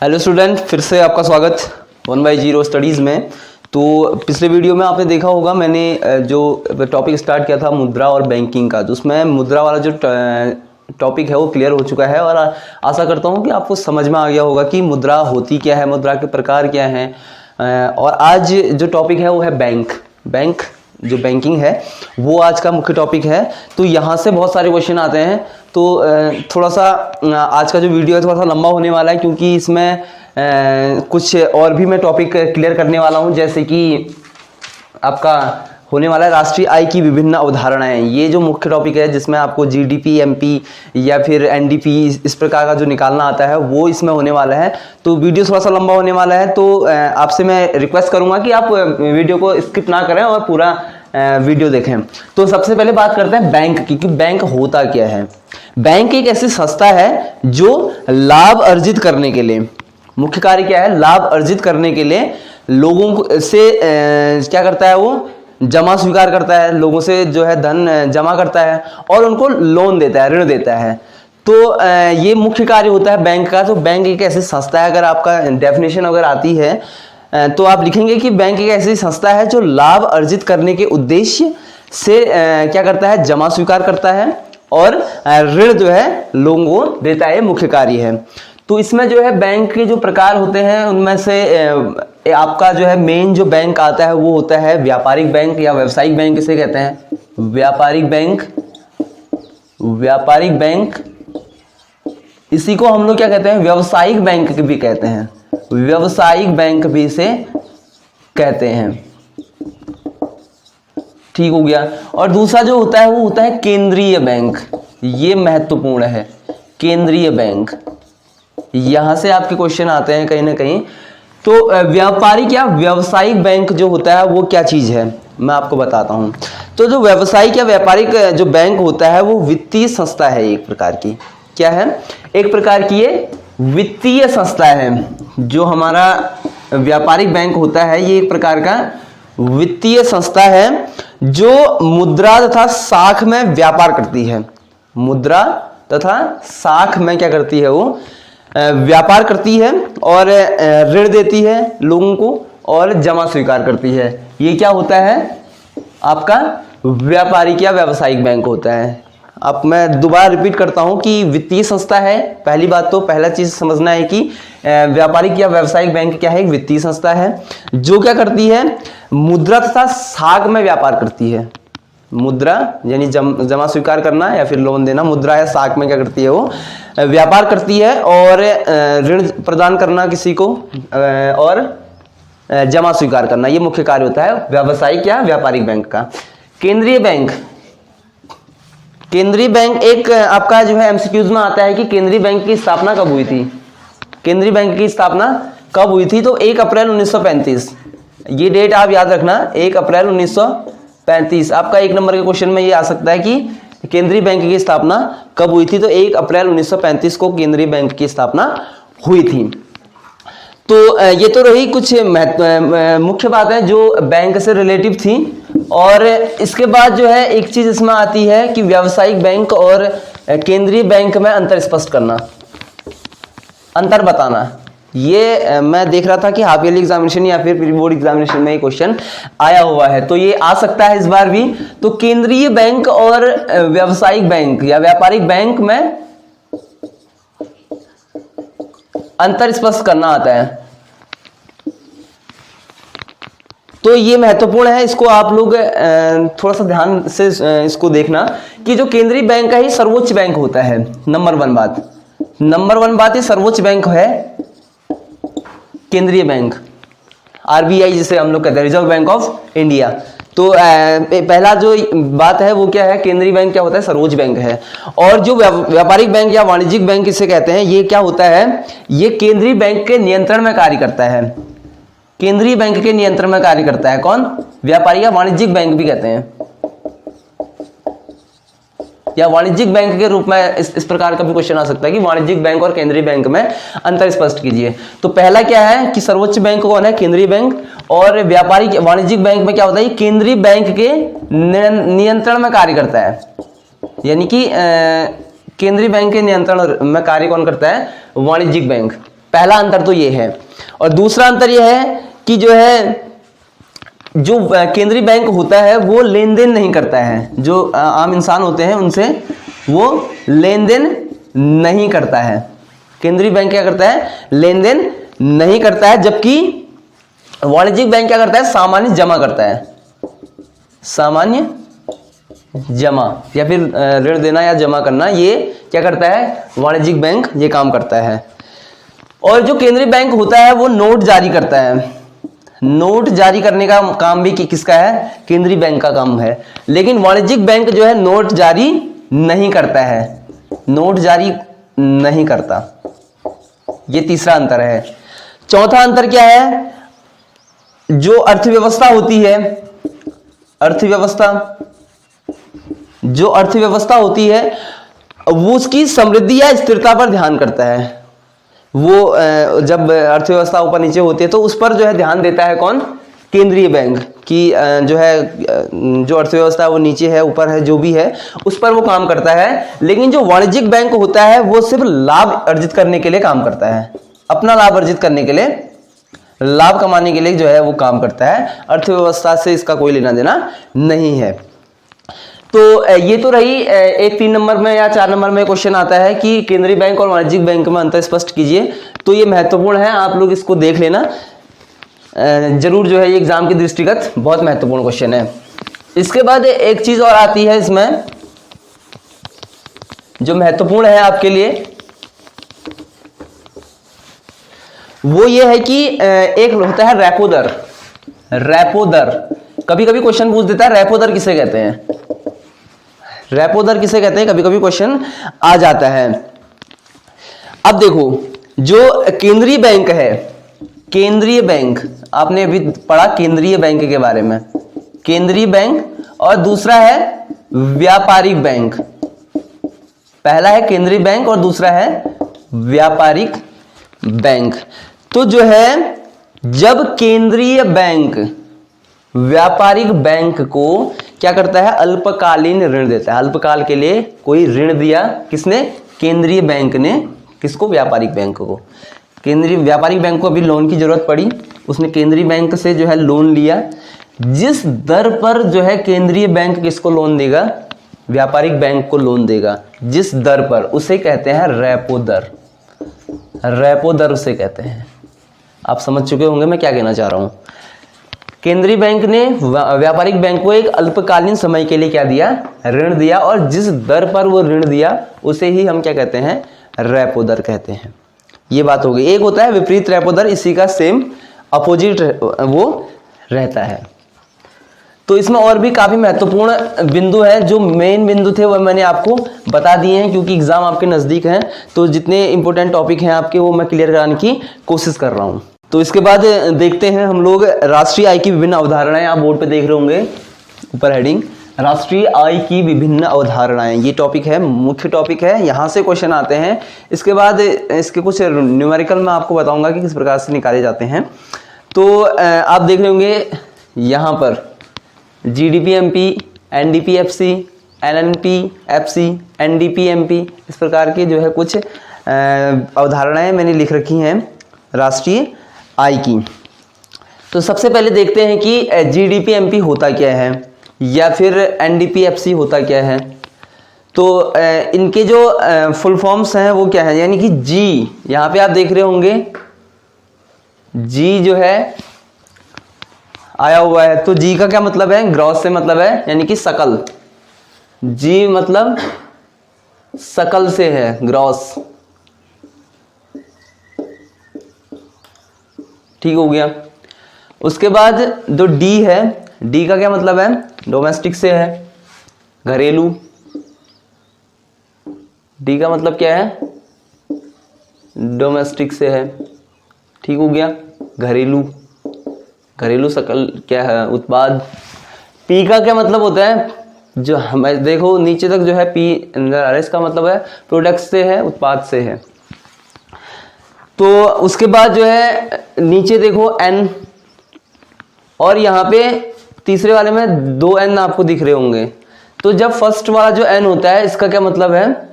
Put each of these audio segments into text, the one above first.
Hello student, फिर से आपका स्वागत 1/0 स्टडीज़ में। तो पिछले वीडियो में आपने देखा होगा मैंने जो टॉपिक स्टार्ट किया था मुद्रा और बैंकिंग का, तो उसमें मुद्रा वाला जो टॉपिक है वो क्लियर हो चुका है और आशा करता हूँ कि आपको समझ में आ गया होगा कि मुद्रा होती क्या है, मुद्रा के प्रकार क्या हैं। और आज जो टॉपिक है वो है बैंक जो बैंकिंग है वो आज का मुख्य टॉपिक है। तो यहाँ से बहुत सारे क्वेश्चन आते हैं, तो थोड़ा सा आज का जो वीडियो है थोड़ा सा लंबा होने वाला है, क्योंकि इसमें कुछ और भी मैं टॉपिक क्लियर करने वाला हूँ। जैसे कि आपका होने वाला है राष्ट्रीय आय की विभिन्न अवधारणाएं। ये जो मुख्य टॉपिक है जिसमें आपको जीडीपी, एमपी या फिर एनडीपी इस प्रकार का जो निकालना आता है वो इसमें होने वाला है। तो वीडियो थोड़ा सा लंबा होने वाला है, तो आपसे मैं रिक्वेस्ट करूंगा कि आप वीडियो को स्किप ना करें और पूरा वीडियो देखें। तो सबसे पहले बात करते हैं बैंक की, कि बैंक होता क्या है। बैंक एक ऐसी संस्था है जो लाभ अर्जित करने के लिए, मुख्य कार्य क्या है, लाभ अर्जित करने के लिए लोगों से क्या करता है, वो जमा स्वीकार करता है, लोगों से जो है धन जमा करता है और उनको लोन देता है, ऋण देता है। तो ये मुख्य कार्य होता है बैंक का। तो बैंक एक ऐसी संस्था है, अगर आपका डेफिनेशन अगर आती है तो आप लिखेंगे कि बैंक एक ऐसी संस्था है जो लाभ अर्जित करने के उद्देश्य से क्या करता है, जमा स्वीकार करता है और ऋण जो है लोगों को देता है, मुख्य कार्य है। तो इसमें जो है बैंक के जो प्रकार होते हैं उनमें से आपका जो है मेन जो बैंक आता है वो होता है व्यापारिक बैंक या व्यावसायिक बैंक इसे कहते हैं। व्यापारिक बैंक इसी को हम लोग क्या कहते हैं, व्यावसायिक बैंक भी कहते हैं, व्यावसायिक बैंक भी इसे कहते हैं। ठीक हो गया। और दूसरा जो होता है वो होता है केंद्रीय बैंक। ये महत्वपूर्ण है, केंद्रीय बैंक। यहां से आपके क्वेश्चन आते हैं कहीं ना कहीं। तो व्यापारिक या व्यावसायिक बैंक जो होता है वो क्या चीज है, मैं आपको बताता हूं। तो जो व्यावसायिक या व्यापारिक जो बैंक होता है वो वित्तीय संस्था है, एक प्रकार की। क्या है, एक प्रकार की ये वित्तीय संस्था है। जो हमारा व्यापारिक बैंक होता है ये एक प्रकार का वित्तीय संस्था है जो मुद्रा तथा साख में व्यापार करती है। मुद्रा तथा साख में क्या करती है, वो व्यापार करती है और ऋण देती है लोगों को और जमा स्वीकार करती है। ये क्या होता है, आपका व्यापारिक या व्यावसायिक बैंक होता है। अब मैं दोबारा रिपीट करता हूं कि वित्तीय संस्था है। पहली बात तो पहला चीज समझना है कि व्यापारिक या व्यावसायिक बैंक क्या है, एक वित्तीय संस्था है जो क्या करती है, मुद्रा तथा साख में व्यापार करती है। मुद्रा यानी जमा स्वीकार करना या फिर लोन देना, मुद्रा या साख में क्या करती है, वो व्यापार करती है और ऋण प्रदान करना किसी को और जमा स्वीकार करना, ये मुख्य कार्य होता है व्यावसायिक या व्यापारिक बैंक का। केंद्रीय बैंक, केंद्रीय बैंक एक आपका जो है एमसीक्यूज में आता है कि केंद्रीय बैंक की स्थापना कब हुई थी। केंद्रीय बैंक की स्थापना कब हुई थी, तो 1 अप्रैल 1935। ये डेट आप याद रखना, 1 अप्रैल 1935। आपका 1 नंबर के क्वेश्चन में ये आ सकता है कि केंद्रीय बैंक की स्थापना कब हुई थी, तो 1 अप्रैल 1935 को केंद्रीय बैंक की स्थापना हुई थी। तो ये तो रही कुछ मुख्य बातें जो बैंक से रिलेटिव थी। और इसके बाद जो है एक चीज इसमें आती है कि व्यावसायिक बैंक और केंद्रीय बैंक में अंतर स्पष्ट करना, अंतर बताना। ये मैं देख रहा था कि हाफ ईयरली एग्जामिनेशन या फिर प्री बोर्ड एग्जामिनेशन में ये क्वेश्चन आया हुआ है, तो ये आ सकता है इस बार भी। तो केंद्रीय बैंक और व्यावसायिक बैंक या व्यापारिक बैंक में अंतर स्पष्ट करना आता है। तो ये महत्वपूर्ण है, इसको आप लोग थोड़ा सा ध्यान से इसको देखना कि जो केंद्रीय बैंक है ये सर्वोच्च बैंक होता है। नंबर 1 बात ये सर्वोच्च बैंक है केंद्रीय बैंक, आरबीआई जिसे हम लोग कहते हैं, रिजर्व बैंक ऑफ इंडिया। तो पहला जो बात है वो क्या है, केंद्रीय बैंक क्या होता है, सर्वोच्च बैंक है। और जो व्यापारिक बैंक या वाणिज्यिक बैंक इसे कहते हैं, ये क्या होता है, ये केंद्रीय बैंक के नियंत्रण में कार्य करता है। केंद्रीय बैंक के नियंत्रण में कार्य करता है कौन, व्यापारिक या वाणिज्यिक बैंक भी कहते हैं, या वाणिज्यिक बैंक के रूप में इस प्रकार का भी क्वेश्चन आ सकता है कि वाणिज्यिक बैंक और केंद्रीय बैंक में अंतर स्पष्ट कीजिए। तो पहला क्या है कि सर्वोच्च बैंक कौन है, केंद्रीय बैंक। और व्यापारिक वाणिज्यिक बैंक में क्या होता है, केंद्रीय बैंक के नियंत्रण में कार्य करता है। यानी कि केंद्रीय बैंक के नियंत्रण में कार्य कौन करता है, वाणिज्यिक बैंक। पहला अंतर तो ये है। और दूसरा अंतर ये है कि जो है जो केंद्रीय बैंक होता है वो लेन देन नहीं करता है, जो आम इंसान होते हैं उनसे वो लेन देन नहीं करता है। केंद्रीय बैंक क्या करता है, लेन देन नहीं करता है, जबकि वाणिज्यिक बैंक क्या करता है, सामान्य जमा करता है, सामान्य जमा या फिर ऋण देना या जमा करना, ये क्या करता है, वाणिज्यिक बैंक ये काम करता है। और जो केंद्रीय बैंक होता है वो नोट जारी करता है, नोट जारी करने का काम भी किसका है, केंद्रीय बैंक का काम है। लेकिन वाणिज्यिक बैंक जो है नोट जारी नहीं करता है, नोट जारी नहीं करता। ये तीसरा अंतर है। चौथा अंतर क्या है, जो अर्थव्यवस्था होती है, अर्थव्यवस्था, जो अर्थव्यवस्था होती है वो उसकी समृद्धि या स्थिरता पर ध्यान करता है। वो जब अर्थव्यवस्था ऊपर नीचे होती है तो उस पर जो है ध्यान देता है कौन, केंद्रीय बैंक की जो है जो अर्थव्यवस्था वो नीचे है ऊपर है जो भी है उस पर वो काम करता है। लेकिन जो वाणिज्यिक बैंक होता है वो सिर्फ लाभ अर्जित करने के लिए काम करता है, अपना लाभ अर्जित करने के लिए, लाभ कमाने के लिए जो है वो काम करता है, अर्थव्यवस्था से इसका कोई लेना देना नहीं है। तो ये तो रही एक 3 नंबर में या 4 नंबर में क्वेश्चन आता है कि केंद्रीय बैंक और वाणिज्यिक बैंक में अंतर स्पष्ट कीजिए। तो ये महत्वपूर्ण है, आप लोग इसको देख लेना जरूर, जो है ये एग्जाम के दृष्टिगत बहुत महत्वपूर्ण क्वेश्चन है। इसके बाद एक चीज और आती है इसमें जो महत्वपूर्ण है आपके लिए, वो ये है कि एक होता है रेपो दर। रेपो दर कभी कभी क्वेश्चन पूछ देता है, रेपो दर किसे कहते हैं, रेपो दर किसे कहते हैं, कभी कभी क्वेश्चन आ जाता है। अब देखो जो केंद्रीय बैंक है, केंद्रीय बैंक आपने अभी पढ़ा केंद्रीय बैंक के बारे में, केंद्रीय बैंक और दूसरा है व्यापारिक बैंक। पहला है केंद्रीय बैंक और दूसरा है व्यापारिक बैंक। तो जो है जब केंद्रीय बैंक व्यापारिक बैंक को क्या करता है, अल्पकालीन ऋण देता है, अल्पकाल के लिए कोई ऋण दिया, किसने, केंद्रीय बैंक ने, किसको, व्यापारिक बैंक को। केंद्रीय व्यापारिक बैंक को अभी लोन की जरूरत पड़ी, उसने केंद्रीय बैंक से जो है लोन लिया। जिस दर पर जो है केंद्रीय बैंक किसको लोन देगा, व्यापारिक बैंक को लोन देगा, जिस दर पर, उसे कहते हैं रेपो दर। रेपो दर उसे कहते हैं। आप समझ चुके होंगे मैं क्या कहना चाह रहा हूं। केंद्रीय बैंक ने व्यापारिक बैंक को एक अल्पकालीन समय के लिए क्या दिया, ऋण दिया, और जिस दर पर वो ऋण दिया उसे ही हम क्या कहते हैं, रेपो दर कहते हैं। ये बात हो गई। एक होता है विपरीत रेपो दर, इसी का सेम अपोजिट वो रहता है। तो इसमें और भी काफी महत्वपूर्ण बिंदु है, जो मेन बिंदु थे वो मैंने आपको बता दिए हैं, क्योंकि एग्जाम आपके नजदीक हैं तो जितने इंपॉर्टेंट टॉपिक हैं आपके वो मैं क्लियर कराने की कोशिश कर रहा हूं। तो इसके बाद देखते हैं हम लोग राष्ट्रीय आय की विभिन्न अवधारणाएं। आप बोर्ड पे देख रहे होंगे ऊपर हेडिंग, राष्ट्रीय आय की विभिन्न अवधारणाएं, ये टॉपिक है, मुख्य टॉपिक है, यहाँ से क्वेश्चन आते हैं। इसके बाद इसके कुछ न्यूमेरिकल मैं आपको बताऊंगा कि किस प्रकार से निकाले जाते हैं। तो आप देख रहे होंगे यहाँ पर GDP-MP, NDP-FC, LNP-FC, NDP-MP, इस प्रकार के जो है कुछ अवधारणाएं मैंने लिख रखी हैं राष्ट्रीय आय की। तो सबसे पहले देखते हैं कि GDP-MP होता क्या है या फिर NDP-FC होता क्या है। तो इनके जो फुल फॉर्म्स हैं वो क्या है, यानी कि G, यहाँ पे आप देख रहे होंगे G जो है आया हुआ है। तो G का क्या मतलब है, ग्रॉस से मतलब है, यानी कि सकल। G मतलब सकल से है, ग्रॉस, ठीक हो गया। उसके बाद जो D है, D का क्या मतलब है, डोमेस्टिक से है, घरेलू। D का मतलब क्या है, डोमेस्टिक से है, ठीक हो गया, घरेलू, घरेलू सकल क्या है, उत्पाद। P का क्या मतलब होता है, जो हम देखो नीचे तक जो है P इसका मतलब है प्रोडक्ट से है, उत्पाद से है। तो उसके बाद जो है नीचे देखो N, और यहाँ पे तीसरे वाले में 2 N आपको दिख रहे होंगे। तो जब फर्स्ट वाला जो N होता है इसका क्या मतलब है,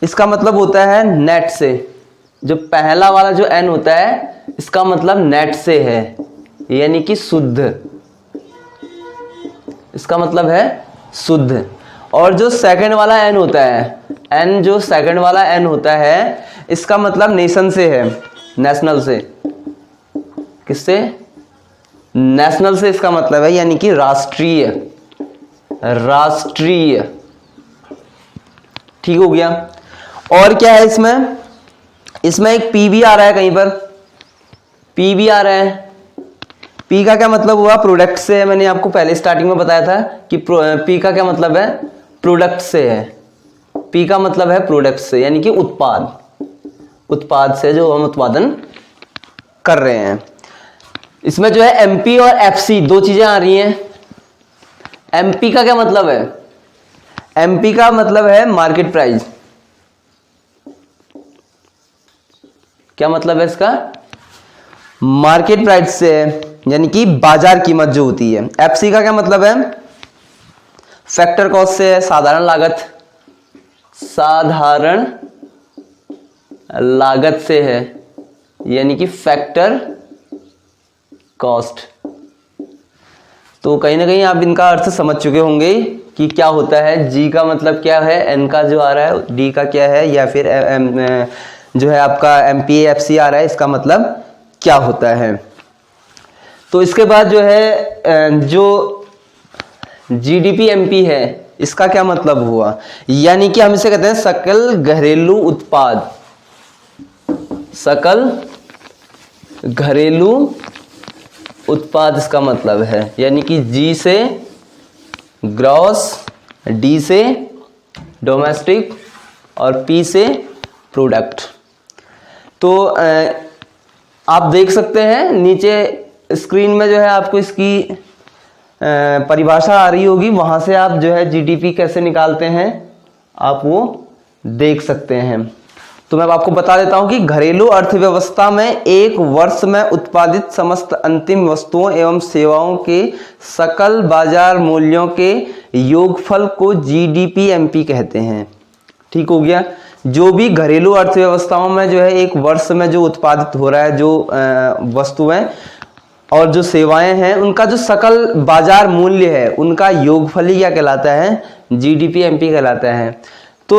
इसका मतलब होता है नेट से, जो पहला वाला जो n होता है इसका मतलब नेट से है, यानी कि शुद्ध, इसका मतलब है शुद्ध। और जो सेकंड वाला n होता है, n जो सेकंड वाला n होता है इसका मतलब नेशन से है, नेशनल से। किससे? नेशनल से इसका मतलब है, यानी कि राष्ट्रीय, राष्ट्रीय। ठीक हो गया। और क्या है इसमें? इसमें एक पी भी आ रहा है, कहीं पर पी भी आ रहा है। पी का क्या मतलब हुआ? प्रोडक्ट से है। मैंने आपको पहले स्टार्टिंग में बताया था कि पी का क्या मतलब है? प्रोडक्ट से है। पी का मतलब है प्रोडक्ट से, यानी कि उत्पाद, उत्पाद से जो हम उत्पादन कर रहे हैं। इसमें जो है एमपी और एफसी दो चीजें आ रही हैं। एमपी का क्या मतलब है? एमपी का मतलब है मार्केट प्राइस। क्या मतलब है इसका? मार्केट प्राइस से है, यानी कि बाजार कीमत जो होती है। एफसी का क्या मतलब है? फैक्टर कॉस्ट से है, साधारण लागत, साधारण लागत से है, यानी कि फैक्टर कॉस्ट। तो कहीं ना कहीं आप इनका अर्थ समझ चुके होंगे कि क्या होता है। जी का मतलब क्या है, एन का जो आ रहा है, डी का क्या है, या फिर जो है आपका एमपी एफसी आ रहा है, इसका मतलब क्या होता है। तो इसके बाद जो है जो जीडीपी एमपी है, इसका क्या मतलब हुआ? यानी कि हम इसे कहते हैं सकल घरेलू उत्पाद, सकल घरेलू उत्पाद इसका मतलब है, यानी कि जी से ग्रॉस, डी से डोमेस्टिक और पी से प्रोडक्ट। तो आप देख सकते हैं नीचे स्क्रीन में जो है आपको इसकी परिभाषा आ रही होगी, वहां से आप जो है जीडीपी कैसे निकालते हैं आप वो देख सकते हैं। तो मैं आपको बता देता हूं कि घरेलू अर्थव्यवस्था में एक वर्ष में उत्पादित समस्त अंतिम वस्तुओं एवं सेवाओं के सकल बाजार मूल्यों के योगफल को जीडीपी एमपी कहते हैं। ठीक हो गया। जो भी घरेलू अर्थव्यवस्थाओं में जो है एक वर्ष में जो उत्पादित हो रहा है, जो वस्तुएं और जो सेवाएं हैं, उनका जो सकल बाजार मूल्य है, उनका योगफल ही क्या कहलाता है? जीडीपी एमपी कहलाता है। तो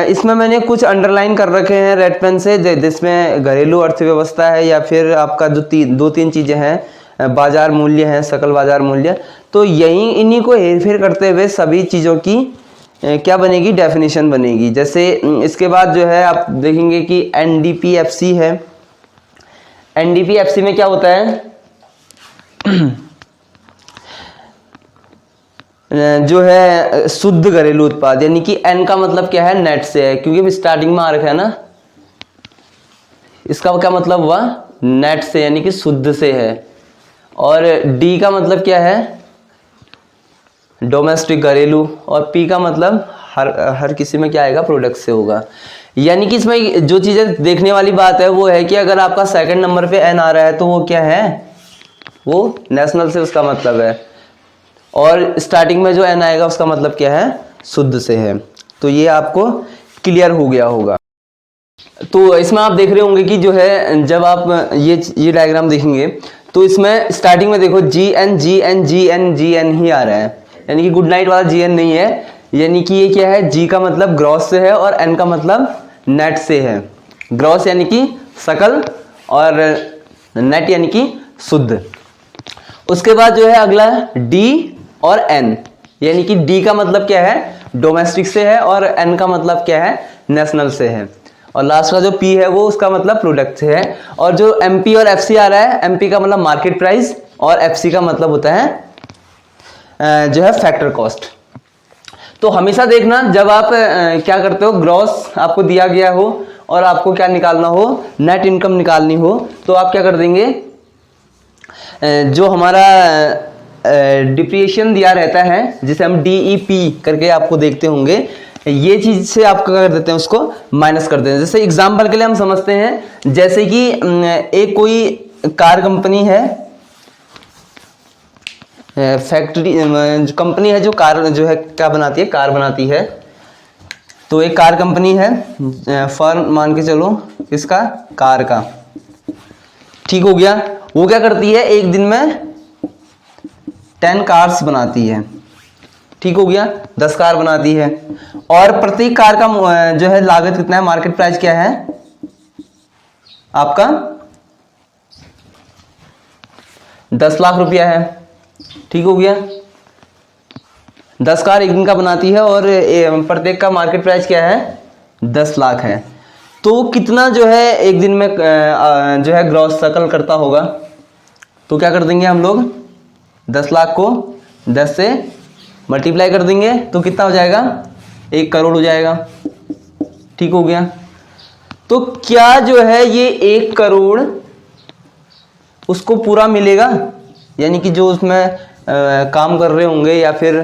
इसमें मैंने कुछ अंडरलाइन कर रखे हैं रेड पेन से, जिसमें घरेलू अर्थव्यवस्था है या फिर आपका जो दो तीन चीजें हैं, बाजार मूल्य है, सकल बाजार मूल्य। तो यही इन्हीं को हेरफेर करते हुए सभी चीजों की क्या बनेगी? डेफिनेशन बनेगी। जैसे इसके बाद जो है आप देखेंगे कि एनडीपीएफसी है। एनडीपीएफसी में क्या होता है? जो है शुद्ध घरेलू उत्पाद, यानी कि एन का मतलब क्या है? नेट से है, क्योंकि स्टार्टिंग में आ रखा है ना। इसका क्या मतलब हुआ? नेट से, यानी कि शुद्ध से है। और डी का मतलब क्या है? डोमेस्टिक घरेलू। और पी का मतलब हर किसी में क्या आएगा? प्रोडक्ट से होगा। यानी कि इसमें जो चीजें देखने वाली बात है वो है कि अगर आपका सेकंड नंबर पे एन आ रहा है तो वो क्या है? वो नेशनल से उसका मतलब है। और स्टार्टिंग में जो एन आएगा उसका मतलब क्या है? शुद्ध से है। तो ये आपको क्लियर हो गया होगा। तो इसमें आप देख रहे होंगे कि जो है जब आप ये डायग्राम देखेंगे तो इसमें स्टार्टिंग में देखो G N G N G N G N ही आ रहा है, यानी कि गुड नाइट वाला जी एन नहीं है। यानी कि ये क्या है? जी का मतलब ग्रॉस से है और एन का मतलब नेट से है। ग्रॉस यानी कि सकल और नेट यानी कि शुद्ध। उसके बाद जो है अगला डी और एन, यानी कि डी का मतलब क्या है? डोमेस्टिक से है और एन का मतलब क्या है? नेशनल से है। और लास्ट का जो पी है वो उसका मतलब प्रोडक्ट से है। और जो एमपी और एफसी आ रहा है, एमपी का मतलब मार्केट प्राइस और एफसी का मतलब होता है जो है फैक्टर कॉस्ट। तो हमेशा देखना जब आप क्या करते हो, ग्रॉस आपको दिया गया हो और आपको क्या निकालना हो? नेट इनकम निकालनी हो, तो आप क्या कर देंगे? जो हमारा डिप्रिसिएशन दिया रहता है, जिसे हम डीईपी करके आपको देखते होंगे, ये चीज से आप क्या कर देते हैं? उसको माइनस कर देते हैं। जैसे एग्जांपल के लिए हम समझते हैं, जैसे कि एक कोई कार कंपनी है, फैक्ट्री कंपनी है जो कार जो है क्या बनाती है? कार बनाती है। तो एक कार कंपनी है, फर्म मान के चलो इसका कार का, ठीक हो गया। वो क्या करती है, एक दिन में 10 कार्स बनाती है, ठीक हो गया, 10 कार बनाती है। और प्रत्येक कार का जो है लागत कितना है, मार्केट प्राइस क्या है आपका 10 लाख रुपया है, ठीक हो गया। 10 कार एक दिन का बनाती है और प्रत्येक का मार्केट प्राइस क्या है 10 लाख है। तो कितना जो है एक दिन में जो है ग्रॉस सकल करता होगा, तो क्या कर देंगे हम लोग 10 लाख को 10 से मल्टीप्लाई कर देंगे तो कितना हो जाएगा 1 करोड़ हो जाएगा, ठीक हो गया। तो क्या जो है ये 1 करोड़ उसको पूरा मिलेगा, यानी कि जो उसमें काम कर रहे होंगे या फिर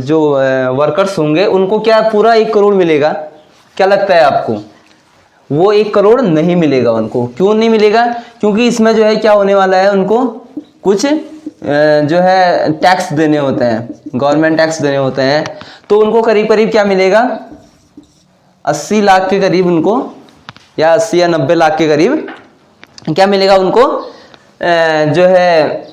जो वर्कर्स होंगे उनको क्या पूरा 1 करोड़ मिलेगा, क्या लगता है आपको? वो 1 करोड़ नहीं मिलेगा उनको। क्यों नहीं मिलेगा? क्योंकि इसमें जो है क्या होने वाला है, उनको कुछ जो है टैक्स देने होते हैं, गवर्नमेंट टैक्स देने होते हैं। तो उनको करीब करीब क्या मिलेगा 80 लाख के करीब उनको, या 80 या 90 लाख के करीब क्या मिलेगा उनको जो है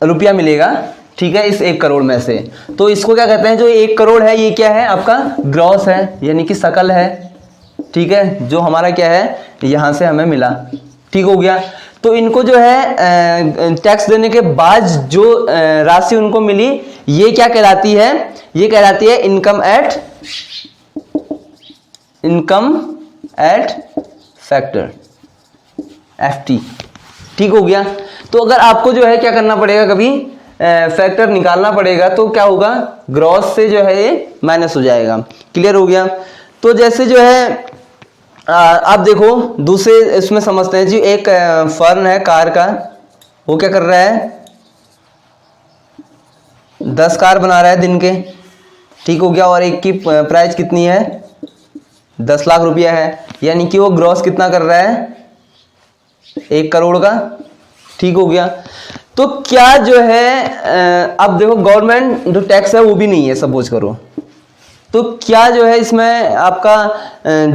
रुपया मिलेगा, ठीक है, इस 1 करोड़ में से। तो इसको क्या कहते हैं, जो 1 करोड़ है ये क्या है आपका ग्रॉस है, यानी कि सकल है, ठीक है, जो हमारा क्या है यहां से हमें मिला, ठीक हो गया। तो इनको जो है टैक्स देने के बाद जो राशि उनको मिली ये क्या कहलाती है, ये कहलाती है इनकम एट फैक्टर, FT, ठीक हो गया। तो अगर आपको जो है क्या करना पड़ेगा, कभी फैक्टर निकालना पड़ेगा तो क्या होगा, ग्रॉस से जो है ये माइनस हो जाएगा, क्लियर हो गया। तो जैसे जो है आप देखो दूसरे इसमें समझते हैं जी, एक फर्म है कार का, वो क्या कर रहा है 10 कार बना रहा है दिन के, ठीक हो गया, और एक की प्राइस कितनी है 10 लाख रुपया है, यानी कि वो ग्रॉस कितना कर रहा है 1 करोड़ का, ठीक हो गया। तो क्या जो है अब देखो गवर्नमेंट जो टैक्स है वो भी नहीं है सपोज करो, तो क्या जो है इसमें आपका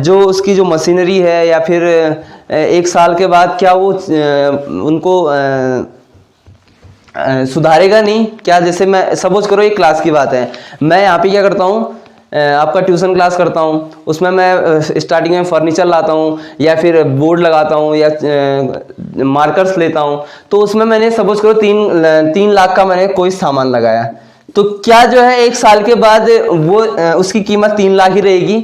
जो उसकी जो मशीनरी है या फिर 1 साल के बाद क्या वो उनको सुधारेगा नहीं क्या? जैसे मैं सपोज करो एक क्लास की बात है, मैं यहाँ पे क्या करता हूँ आपका ट्यूशन क्लास करता हूँ, उसमें मैं स्टार्टिंग में फर्नीचर लाता हूँ या फिर बोर्ड लगाता हूँ या मार्कर्स लेता हूँ, तो उसमें मैंने सपोज करो 3 लाख का मैंने कोई सामान लगाया, तो क्या जो है 1 साल के बाद वो उसकी कीमत 3 लाख ही रहेगी?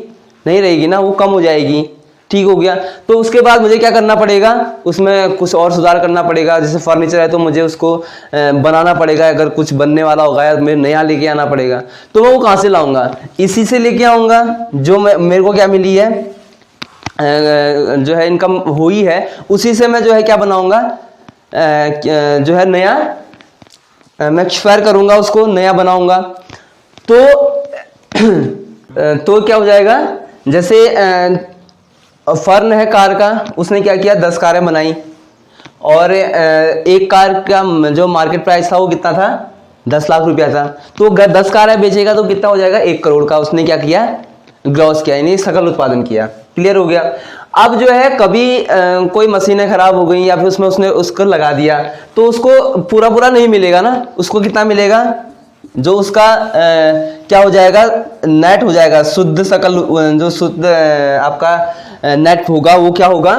नहीं रहेगी ना, वो कम हो जाएगी, ठीक हो गया। तो उसके बाद मुझे क्या करना पड़ेगा, उसमें कुछ और सुधार करना पड़ेगा। जैसे फर्नीचर है तो मुझे उसको बनाना पड़ेगा, अगर कुछ बनने वाला होगा या मेरे नया लेके आना पड़ेगा, तो मैं वो कहाँ से लाऊंगा? इसी से लेके आऊंगा जो मेरे को क्या मिली है जो है इनकम हुई है, उसी से मैं जो है क्या बनाऊंगा जो है नया मैं एक्सपायर करूंगा, उसको नया बनाऊंगा। तो क्या हो जाएगा, जैसे फर्म है कार का, उसने क्या किया 10 कारें बनाई और एक कार का जो मार्केट प्राइस था वो कितना था 10 लाख रुपया था, तो 10 कारें बेचेगा तो कितना हो जाएगा 1 करोड़ का। उसने क्या किया ग्रॉस किया, यानी सकल उत्पादन किया, क्लियर हो गया। अब जो है कभी कोई मशीनें खराब हो गई या फिर उसने उसको लगा दिया तो उसको पूरा नहीं मिलेगा ना, उसको कितना मिलेगा, जो उसका क्या हो जाएगा नेट हो जाएगा, शुद्ध सकल जो शुद्ध आपका नेट होगा वो क्या होगा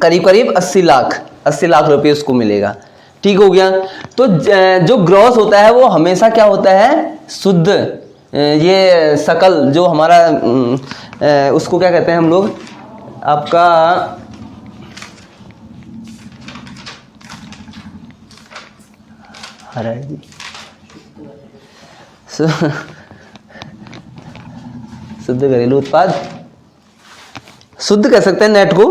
करीब 80 लाख रुपए उसको मिलेगा, ठीक हो गया। तो जो ग्रॉस होता है वो हमेशा क्या होता है शुद्ध, ये सकल जो हमारा उसको क्या कहते हैं हम लोग आपका शुद्ध घरेलू उत्पाद, शुद्ध कह सकते हैं नेट को।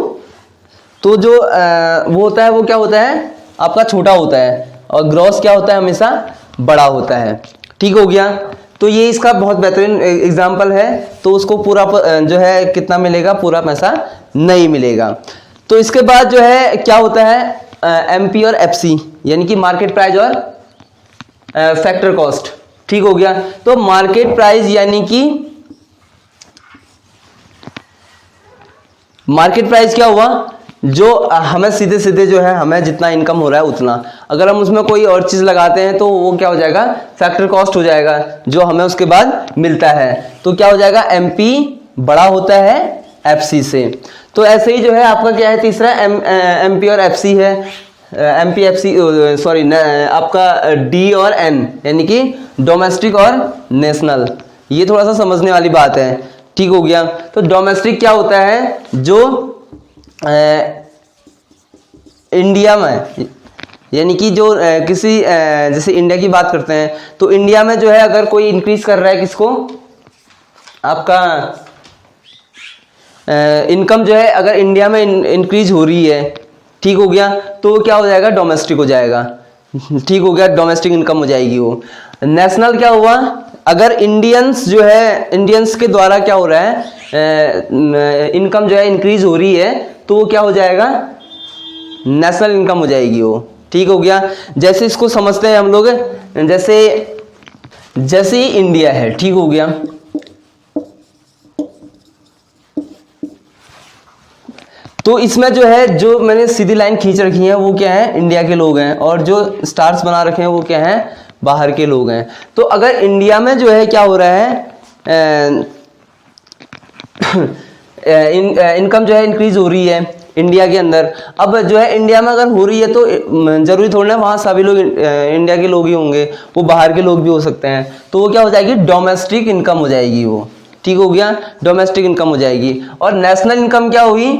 तो जो वो होता है वो क्या होता है आपका छोटा होता है और ग्रॉस क्या होता है हमेशा बड़ा होता है, ठीक हो गया। तो ये इसका बहुत बेहतरीन एग्जाम्पल है। तो उसको पूरा जो है कितना मिलेगा, पूरा पैसा नहीं मिलेगा। तो इसके बाद जो है क्या होता है MP और FC, यानी कि मार्केट प्राइस और फैक्टर कॉस्ट, ठीक हो गया। तो मार्केट प्राइस यानी कि मार्केट प्राइस क्या हुआ, जो हमें सीधे सीधे जो है हमें जितना इनकम हो रहा है उतना, अगर हम उसमें कोई और चीज लगाते हैं तो वो क्या हो जाएगा, फैक्टर कॉस्ट हो जाएगा जो हमें उसके बाद मिलता है। तो क्या हो जाएगा, एमपी बड़ा होता है एफसी से। तो ऐसे ही जो है आपका क्या है तीसरा, एमपी और एफसी है, एमपी एफसी सॉरी आपका डी और एन यानी कि डोमेस्टिक और नेशनल। ये थोड़ा सा समझने वाली बात है, ठीक हो गया। तो डोमेस्टिक क्या होता है, जो इंडिया में यानी कि जो किसी जैसे इंडिया की बात करते हैं तो इंडिया में जो है अगर कोई इंक्रीज कर रहा है किसको, आपका इनकम जो है अगर इंडिया में इंक्रीज हो रही है, ठीक हो गया, तो क्या हो जाएगा, डोमेस्टिक हो जाएगा, ठीक हो गया, डोमेस्टिक इनकम हो जाएगी वो। नेशनल क्या हुआ, अगर इंडियंस जो है इंडियंस के द्वारा क्या हो रहा है इनकम जो है इंक्रीज हो रही है तो वो क्या हो जाएगा, नेशनल इनकम हो जाएगी वो, ठीक हो गया। जैसे इसको समझते हैं हम लोग, जैसे ही इंडिया है, ठीक हो गया, तो इसमें जो है जो मैंने सीधी लाइन खींच रखी है वो क्या है, इंडिया के लोग हैं, और जो स्टार्स बना रखे हैं वो क्या है, बाहर के लोग हैं। तो अगर इंडिया में जो है क्या हो रहा है इनकम जो है इंक्रीज हो रही है इंडिया के अंदर, अब जो है इंडिया में अगर हो रही है तो जरूरी थोड़ी ना वहाँ सभी लोग इंडिया के लोग ही होंगे, वो बाहर के लोग भी हो सकते हैं, तो वो क्या हो जाएगी, डोमेस्टिक इनकम हो जाएगी वो, ठीक हो गया, डोमेस्टिक इनकम हो जाएगी। और नेशनल इनकम क्या हुई,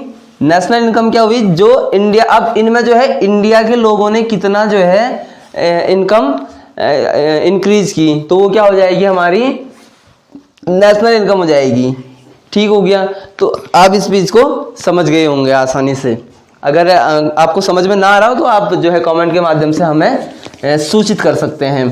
नेशनल इनकम क्या हुई, जो इंडिया, अब इनमें जो है इंडिया के लोगों ने कितना जो है इनकम इंक्रीज की, तो वो क्या हो जाएगी, हमारी नेशनल इनकम हो जाएगी, ठीक हो गया। तो आप इस चीज को समझ गए होंगे आसानी से। अगर आपको समझ में ना आ रहा हो तो आप जो है कमेंट के माध्यम से हमें सूचित कर सकते हैं।